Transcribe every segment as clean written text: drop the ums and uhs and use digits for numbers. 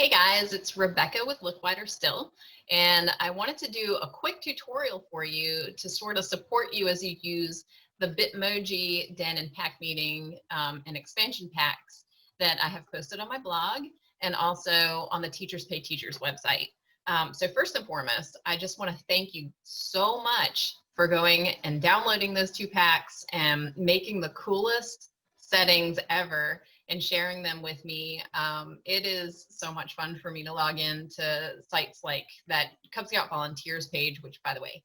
Hey guys, it's Rebecca with Look Wider Still, and I wanted to do a quick tutorial for you to sort of support you as you use the Bitmoji Den and Pack Meeting and expansion packs that I have posted on my blog and also on the Teachers Pay Teachers website. So first and foremost, I just want to thank you so much for going and downloading those two packs and making the coolest settings ever and sharing them with me. It is so much fun for me to log in to sites like that Cub Scout Volunteers page, which, by the way,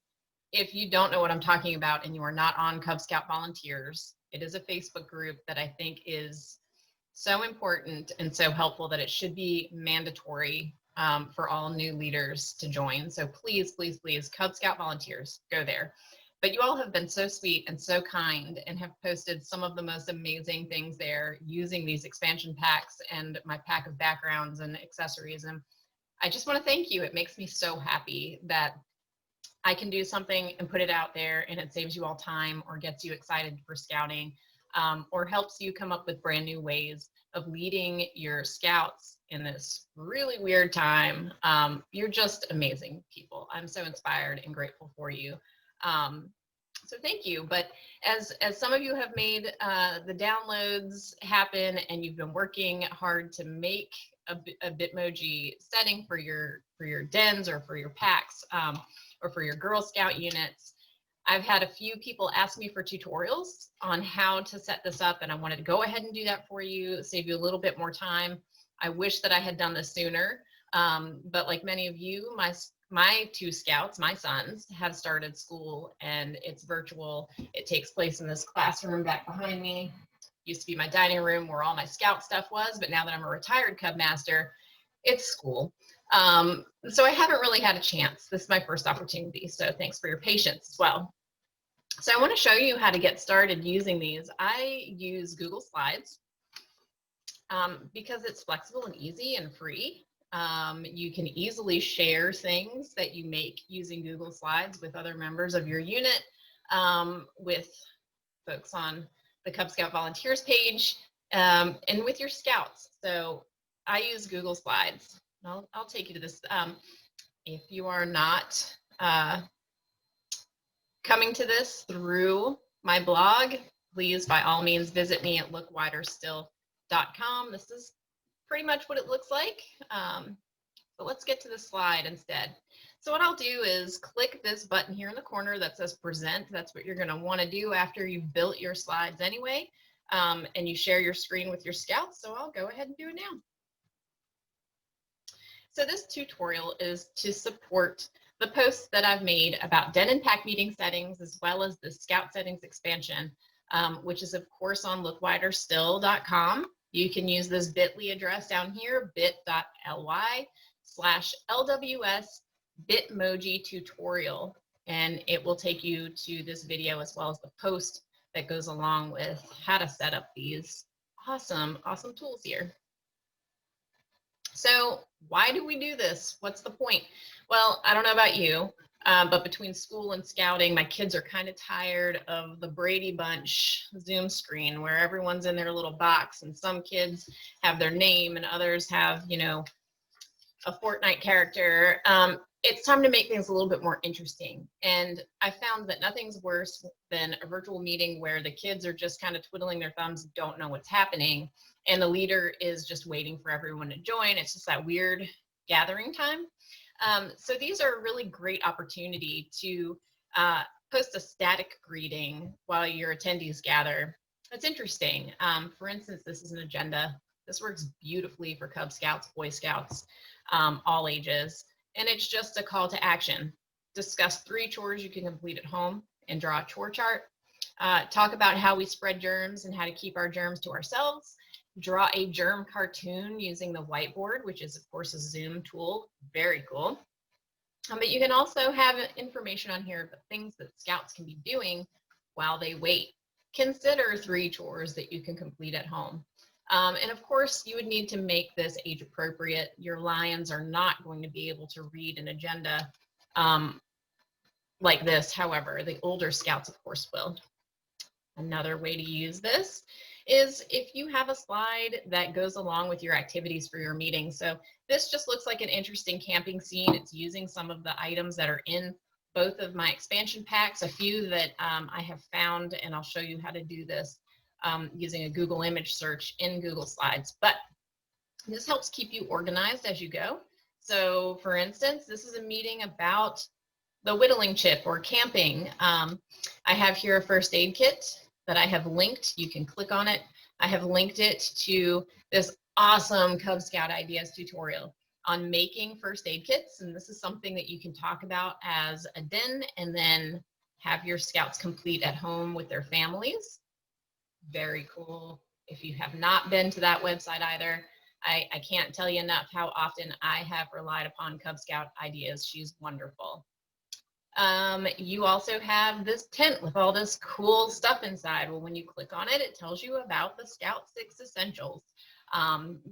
if you don't know what I'm talking about and you are not on Cub Scout Volunteers, it is a Facebook group that I think is so important and so helpful that it should be mandatory for all new leaders to join. So please, please, please, Cub Scout Volunteers, go there. But you all have been so sweet and so kind and have posted some of the most amazing things there using these expansion packs and my pack of backgrounds and accessories. And I just want to thank you. It makes me so happy that I can do something and put it out there and it saves you all time or gets you excited for scouting or helps you come up with brand new ways of leading your scouts in this really weird time. You're just amazing people. I'm so inspired and grateful for you. So thank you. But as some of you have made the downloads happen and you've been working hard to make a Bitmoji setting for your dens or for your packs or for your Girl Scout units, I've had a few people ask me for tutorials on how to set this up, and I wanted to go ahead and do that for you, save you a little bit more time. I wish that I had done this sooner, but like many of you, my two scouts, my sons, have started school and it's virtual. It takes place in this classroom back behind me. Used to be my dining room where all my scout stuff was, but now that I'm a retired Cub Master, it's school. So I haven't really had a chance. This is my first opportunity, so thanks for your patience as well. So I want to show you how to get started using these. I use Google Slides because it's flexible and easy and free. You can easily share things that you make using Google Slides with other members of your unit, with folks on the Cub Scout Volunteers page, and with your scouts. So I use Google Slides. I'll take you to this. If you are not coming to this through my blog, please by all means visit me at lookwiderstill.com. This is pretty much what it looks like. But let's get to the slide instead. So what I'll do is click this button here in the corner that says present. That's what you're going to want to do after you've built your slides anyway, and you share your screen with your scouts. So I'll go ahead and do it now. So this tutorial is to support the posts that I've made about den and pack meeting settings, as well as the scout settings expansion, which is of course on lookwiderstill.com. You can use this bit.ly address down here, bit.ly/LWS Bitmoji tutorial, and it will take you to this video as well as the post that goes along with how to set up these awesome tools here. So why do we do this? What's the point? Well, I don't know about you, but between school and scouting, my kids are kind of tired of the Brady Bunch Zoom screen where everyone's in their little box and some kids have their name and others have, you know, a Fortnite character. It's time to make things a little bit more interesting. And I found that nothing's worse than a virtual meeting where the kids are just kind of twiddling their thumbs, don't know what's happening, and the leader is just waiting for everyone to join. It's just that weird gathering time. So these are a really great opportunity to post a static greeting while your attendees gather. It's interesting. For instance, this is an agenda. This works beautifully for Cub Scouts, Boy Scouts, all ages. And it's just a call to action. Discuss 3 chores you can complete at home and draw a chore chart. Talk about how we spread germs and how to keep our germs to ourselves. Draw a germ cartoon using the whiteboard, which is of course a Zoom tool. Very cool. But you can also have information on here about things that scouts can be doing while they wait. Consider 3 chores that you can complete at home. And of course, you would need to make this age appropriate. Your lions are not going to be able to read an agenda like this. However, the older scouts, of course, will. Another way to use this is if you have a slide that goes along with your activities for your meeting. So this just looks like an interesting camping scene. It's using some of the items that are in both of my expansion packs, a few that I have found, and I'll show you how to do this using a Google image search in Google Slides. But this helps keep you organized as you go. So for instance, this is a meeting about the whittling chip or camping. I have here a first aid kit that I have linked. You can click on it. I have linked it to this awesome Cub Scout ideas tutorial on making first aid kits. And this is something that you can talk about as a den and then have your scouts complete at home with their families. Very cool. If you have not been to that website either, I can't tell you enough how often I have relied upon Cub Scout ideas. She's wonderful. You also have this tent with all this cool stuff inside. Well, when you click on it, it tells you about the Scout 6 Essentials.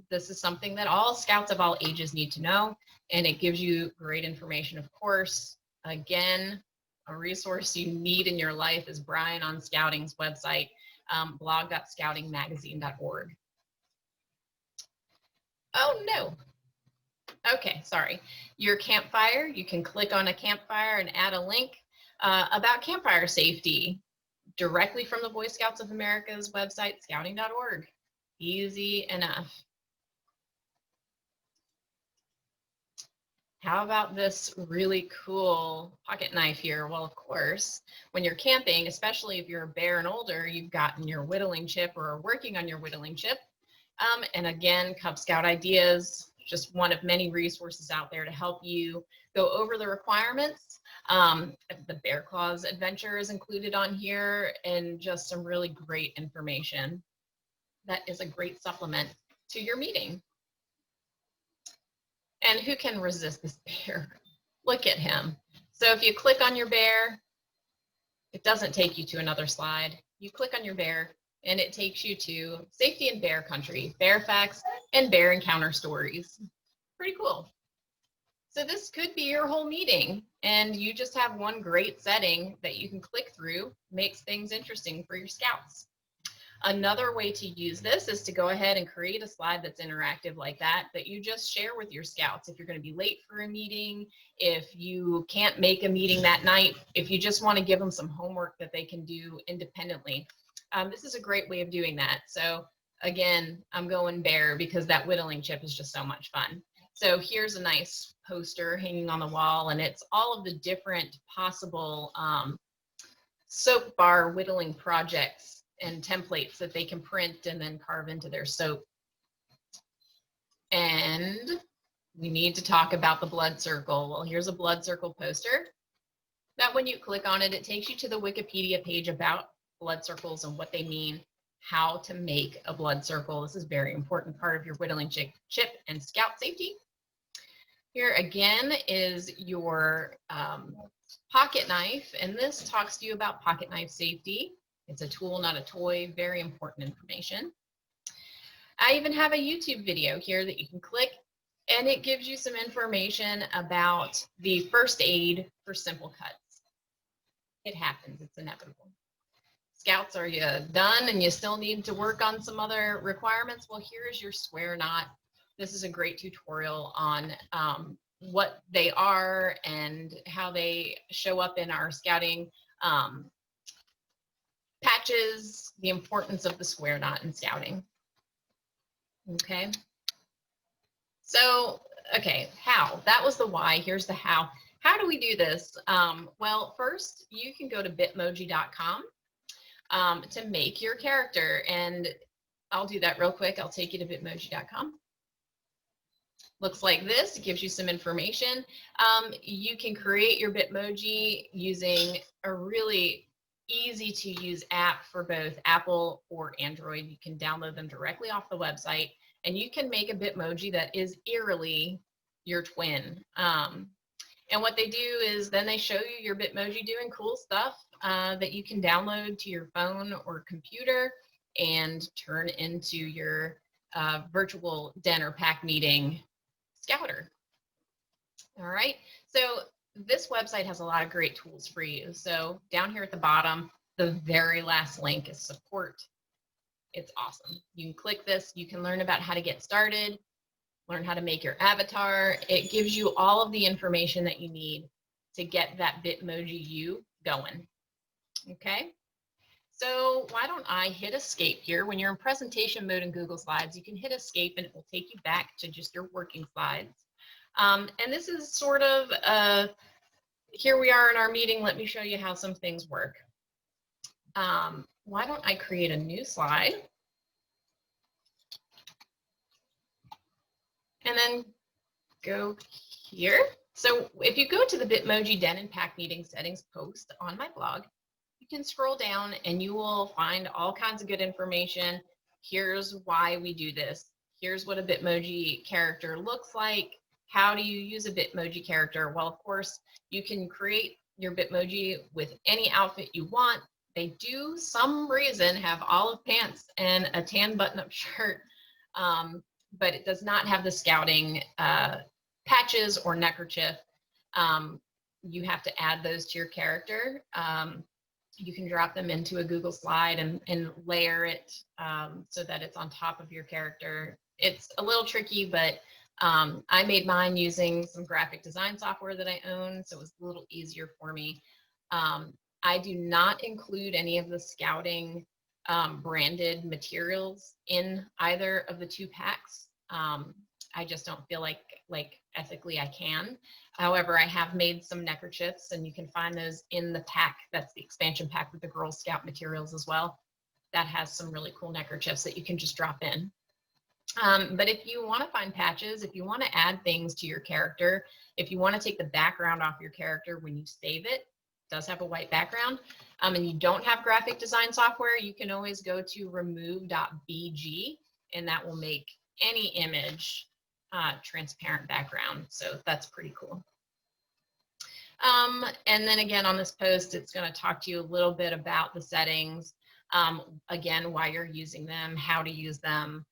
This is something that all Scouts of all ages need to know, and it gives you great information, of course. Again, a resource you need in your life is Brian on Scouting's website, blog.scoutingmagazine.org. Oh, no. Okay, sorry. Your campfire, you can click on a campfire and add a link about campfire safety directly from the Boy Scouts of America's website, scouting.org. Easy enough. How about this really cool pocket knife here? Well, of course, when you're camping, especially if you're a bear and older, you've gotten your whittling chip or are working on your whittling chip. And again, Cub Scout Ideas, just one of many resources out there to help you go over the requirements. The Bear Claws Adventure is included on here, and just some really great information that is a great supplement to your meeting. And who can resist this bear? Look at him. So if you click on your bear, it doesn't take you to another slide. You click on your bear, and it takes you to Safety in Bear Country, bear facts and bear encounter stories. Pretty cool. So this could be your whole meeting, and you just have one great setting that you can click through, makes things interesting for your scouts. Another way to use this is to go ahead and create a slide that's interactive like that you just share with your scouts. If you're going to be late for a meeting, if you can't make a meeting that night, if you just want to give them some homework that they can do independently, this is a great way of doing that. So again, I'm going bear because that whittling chip is just so much fun. So here's a nice poster hanging on the wall, and it's all of the different possible soap bar whittling projects and templates that they can print and then carve into their soap. And we need to talk about the blood circle. Well, here's a blood circle poster that when you click on it, it takes you to the Wikipedia page about blood circles and what they mean, how to make a blood circle. This is a very important part of your whittling chip and scout safety. Here again is your pocket knife, and this talks to you about pocket knife safety. It's a tool, not a toy. Very important information. I even have a YouTube video here that you can click, and it gives you some information about the first aid for simple cuts. It happens. It's inevitable. Scouts, are you done and you still need to work on some other requirements? Well, here's your square knot. This is a great tutorial on what they are and how they show up in our scouting patches, the importance of the square knot in scouting. Okay. So, okay, how? That was the why. Here's the how. How do we do this? Well, first, you can go to bitmoji.com to make your character. And I'll do that real quick. I'll take you to bitmoji.com. Looks like this. It gives you some information. You can create your Bitmoji using a really easy to use app for both Apple or Android. You can download them directly off the website, and you can make a Bitmoji that is eerily your twin. And what they do is then they show you your Bitmoji doing cool stuff that you can download to your phone or computer and turn into your virtual den or pack meeting scouter. All right, so this website has a lot of great tools for you. So down here at the bottom, The very last link is support. It's awesome. You can click this. You can learn about how to get started, learn how to make your avatar. It gives you all of the information that you need to get that Bitmoji you going. Okay. So why don't I hit escape here? When you're in presentation mode in Google Slides, you can hit escape and it will take you back to just your working slides. And this is sort of, here we are in our meeting. Let me show you how some things work. Why don't I create a new slide? And then go here. So if you go to the Bitmoji Den and Pack Meeting Settings post on my blog, you can scroll down and you will find all kinds of good information. Here's why we do this. Here's what a Bitmoji character looks like. How do you use a Bitmoji character? Well, of course, you can create your Bitmoji with any outfit you want. They do, some reason, have olive pants and a tan button-up shirt, but it does not have the scouting patches or neckerchief. You have to add those to your character. You can drop them into a Google slide and layer it so that it's on top of your character. It's a little tricky, but I made mine using some graphic design software that I own, so it was a little easier for me. I do not include any of the scouting branded materials in either of the two packs. I just don't feel like ethically I can. However, I have made some neckerchiefs, and you can find those in the pack. That's the expansion pack with the Girl Scout materials as well. That has some really cool neckerchiefs that you can just drop in. But if you want to find patches, if you want to add things to your character, if you want to take the background off your character when you save it, does have a white background, and you don't have graphic design software, you can always go to remove.bg, and that will make any image transparent background. So that's pretty cool. And then again, on this post, it's going to talk to you a little bit about the settings, again, why you're using them, how to use them,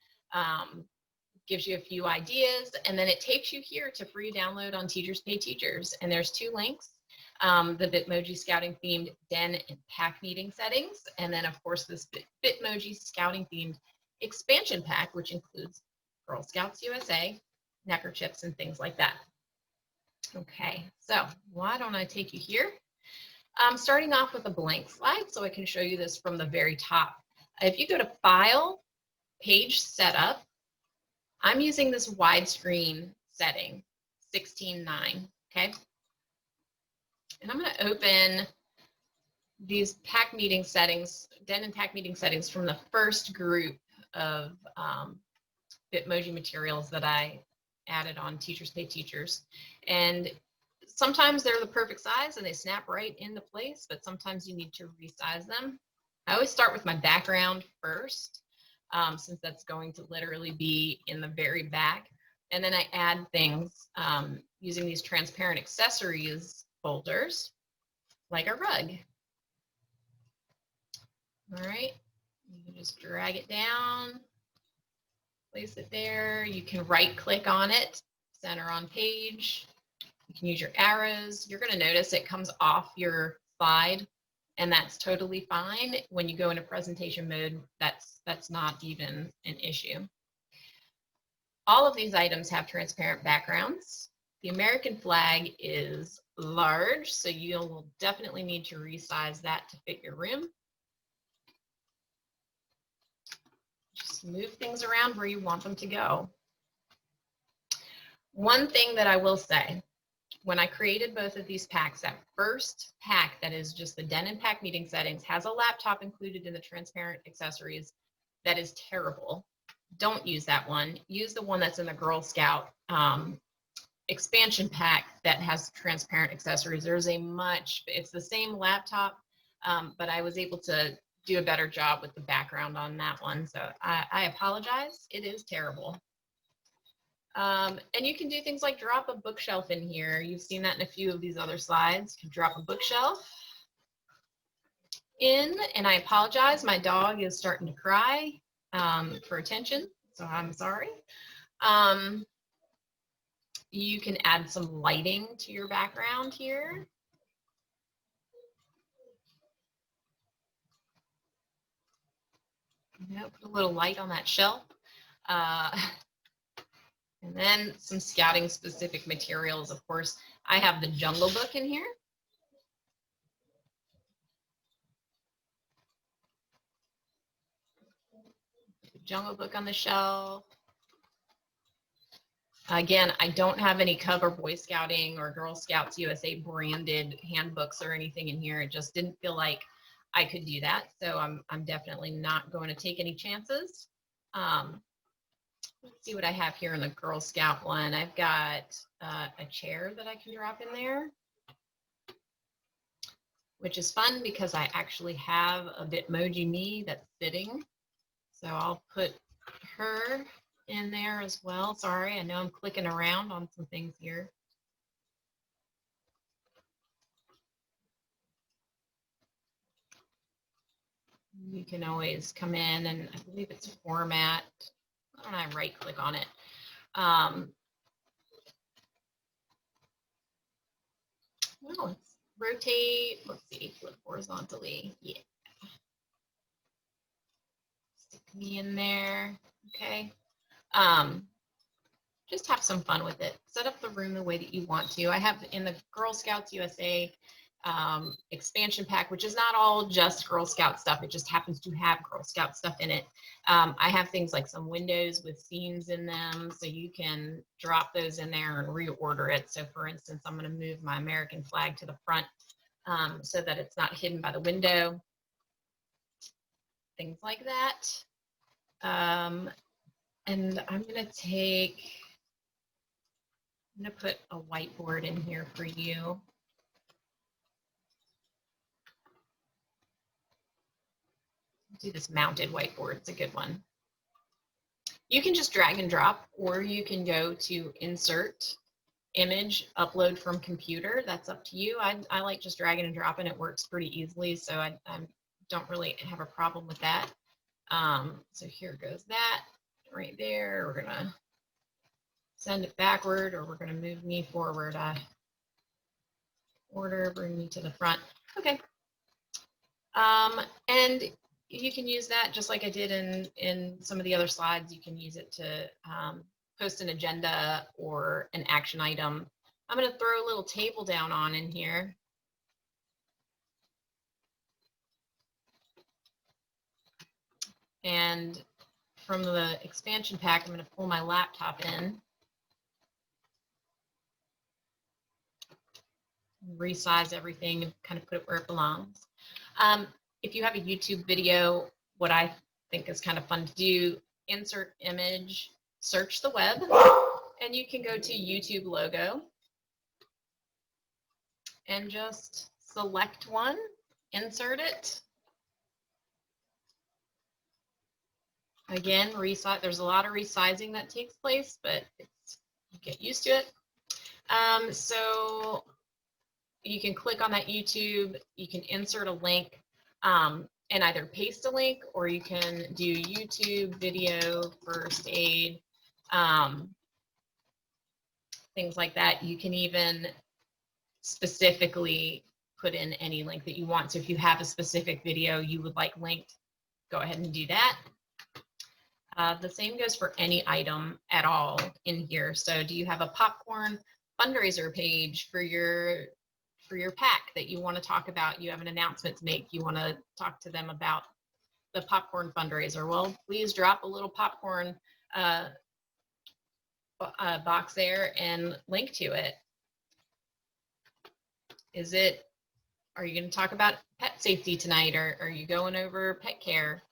gives you a few ideas, and then it takes you here to free download on Teachers Pay Teachers. And there's two links, the Bitmoji Scouting themed Den and Pack Meeting settings, and then of course this Bitmoji Scouting themed expansion pack, which includes Girl Scouts USA, neckerchiefs, and things like that. Okay, so why don't I take you here? Starting off with a blank slide so I can show you this from the very top. If you go to File, Page Setup, I'm using this widescreen setting, 16:9, okay? And I'm going to open these pack meeting settings, Den and Pack Meeting settings from the first group of Bitmoji materials that I added on Teachers Pay Teachers. And sometimes they're the perfect size and they snap right into place, but sometimes you need to resize them. I always start with my background first, since that's going to literally be in the very back. And then I add things using these transparent accessories folders, like a rug. All right, you can just drag it down, place it there. You can right click on it, center on page. You can use your arrows. You're going to notice it comes off your slide, and that's totally fine. When you go into presentation mode, that's not even an issue. All of these items have transparent backgrounds. The American flag is large, so you'll definitely need to resize that to fit your room. Just move things around where you want them to go. One thing that I will say, when I created both of these packs, that first pack that is just the Den and Pack Meeting settings has a laptop included in the transparent accessories. That is terrible. Don't use that one. Use the one that's in the Girl Scout expansion pack that has transparent accessories. There's it's the same laptop, but I was able to do a better job with the background on that one. So I apologize. It is terrible. And you can do things like drop a bookshelf in here. You've seen that in a few of these other slides. You can drop a bookshelf in, and I apologize. My dog is starting to cry for attention, so I'm sorry. You can add some lighting to your background here. You know, put a little light on that shelf. Uh, and then some scouting specific materials. Of course, I have the Jungle Book in here. Jungle Book on the shelf. Again, I don't have any Cover Boy Scouting or Girl Scouts USA branded handbooks or anything in here. It just didn't feel like I could do that. So I'm definitely not going to take any chances. Let's see what I have here in the Girl Scout one. I've got a chair that I can drop in there, which is fun because I actually have a Bitmoji me that's sitting. So I'll put her in there as well. Sorry, I know I'm clicking around on some things here. You can always come in and I believe it's format. Why don't I right click on it? Well, let's rotate. Let's see, flip horizontally. Yeah. Stick me in there. Okay. Just have some fun with it. Set up the room the way that you want to. I have in the Girl Scouts USA expansion pack, which is not all just Girl Scout stuff. It just happens to have Girl Scout stuff in it. I have things like some windows with seams in them, so you can drop those in there and reorder it. So for instance, I'm going to move my American flag to the front so that it's not hidden by the window. Things like that. And I'm going to put a whiteboard in here for you. Do this mounted whiteboard. It's a good one. You can just drag and drop, or you can go to insert image, upload from computer. That's up to you. I like just dragging and dropping. It works pretty easily, so I don't really have a problem with that. So here goes that right there. We're gonna send it backward, or we're gonna move me forward. Order, bring me to the front. Okay. And you can use that just like I did in some of the other slides. You can use it to post an agenda or an action item. I'm going to throw a little table down on in here. And from the expansion pack, I'm going to pull my laptop in. Resize everything and kind of put it where it belongs. If you have a YouTube video, what I think is kind of fun to do, insert image, search the web, and you can go to YouTube logo and just select one, insert it. Again, resize. There's a lot of resizing that takes place, but you get used to it. So you can click on that YouTube, you can insert a link and either paste a link, or you can do YouTube video first aid, things like that. You can even specifically put in any link that you want. So if you have a specific video you would like linked, go ahead and do that. The same goes for any item at all in here. So do you have a popcorn fundraiser page for your pack that you want to talk about? You have an announcement to make. You want to talk to them about the popcorn fundraiser. Well, please drop a little popcorn box there and link to it. Are you going to talk about pet safety tonight, or are you going over pet care?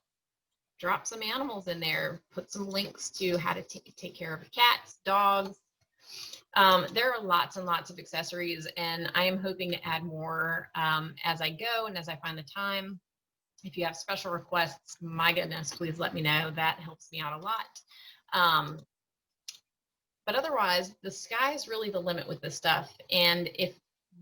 Drop some animals in there, put some links to how to take care of cats, dogs. There are lots and lots of accessories, and I am hoping to add more as I go and as I find the time. If you have special requests, my goodness, please let me know. That helps me out a lot. But otherwise, the sky is really the limit with this stuff. And if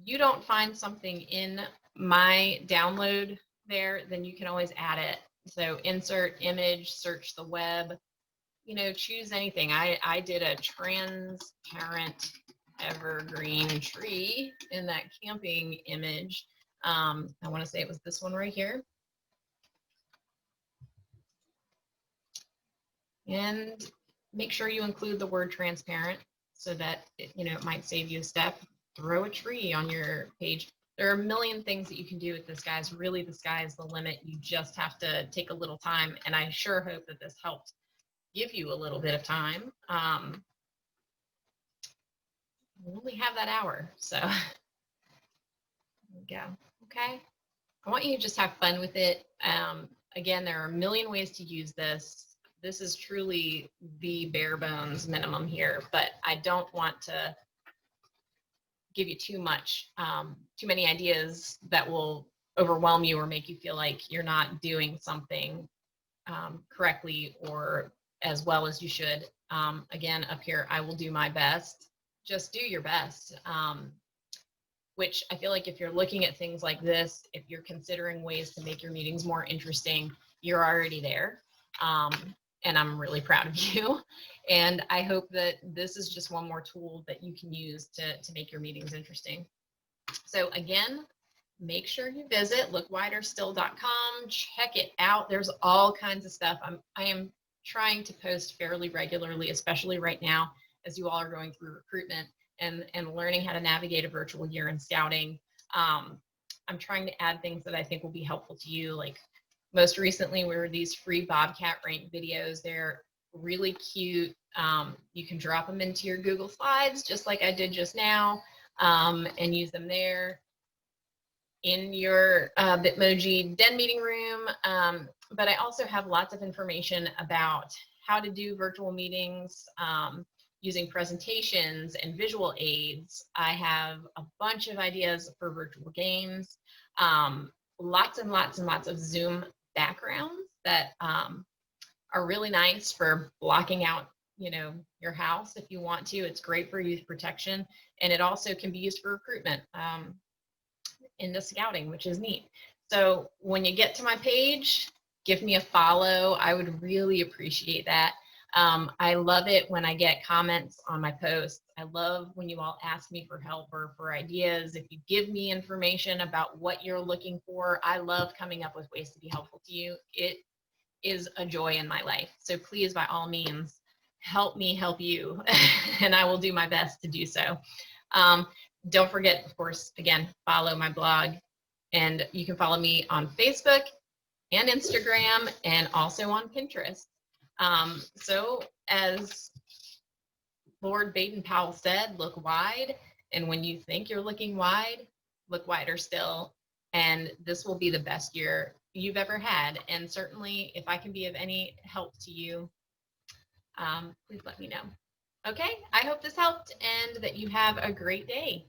you don't find something in my download there, then you can always add it. So insert image, search the web, choose anything. I did a transparent evergreen tree in that camping image. I want to say it was this one right here. And make sure you include the word transparent so that it might save you a step. Throw a tree on your page. There are a million things that you can do with this, guys. Really, the sky is the limit. You just have to take a little time. And I sure hope that this helped give you a little bit of time. We only have that hour, so there we go. Okay. I want you to just have fun with it. Again, there are a million ways to use this. This is truly the bare bones minimum here, but I don't want to give you too many ideas that will overwhelm you or make you feel like you're not doing something correctly or as well as you should. Again, up here, I will do my best. Just do your best. Which I feel like if you're looking at things like this, if you're considering ways to make your meetings more interesting, you're already there. And I'm really proud of you. And I hope that this is just one more tool that you can use to make your meetings interesting. So again, make sure you visit lookwiderstill.com. Check it out. There's all kinds of stuff. I am trying to post fairly regularly, especially right now as you all are going through recruitment and learning how to navigate a virtual year in scouting. I'm trying to add things that I think will be helpful to you. Like most recently were these free Bobcat rank videos. They're really cute. You can drop them into your Google Slides, just like I did just now, and use them there in your Bitmoji Den meeting room. But I also have lots of information about how to do virtual meetings, using presentations and visual aids. I have a bunch of ideas for virtual games, lots and lots and lots of Zoom backgrounds that are really nice for blocking out your house if you want to. It's great for youth protection, and it also can be used for recruitment into scouting, which is neat. So when you get to my page, give me a follow. I would really appreciate that. I love it when I get comments on my posts. I love when you all ask me for help or for ideas. If you give me information about what you're looking for, I love coming up with ways to be helpful to you. It is a joy in my life. So please, by all means, help me help you, and I will do my best to do so. Don't forget, of course, again, follow my blog, and you can follow me on Facebook and Instagram and also on Pinterest. So as Lord Baden-Powell said, look wide. And when you think you're looking wide, look wider still. And this will be the best year you've ever had. And certainly if I can be of any help to you, please let me know. Okay, I hope this helped and that you have a great day.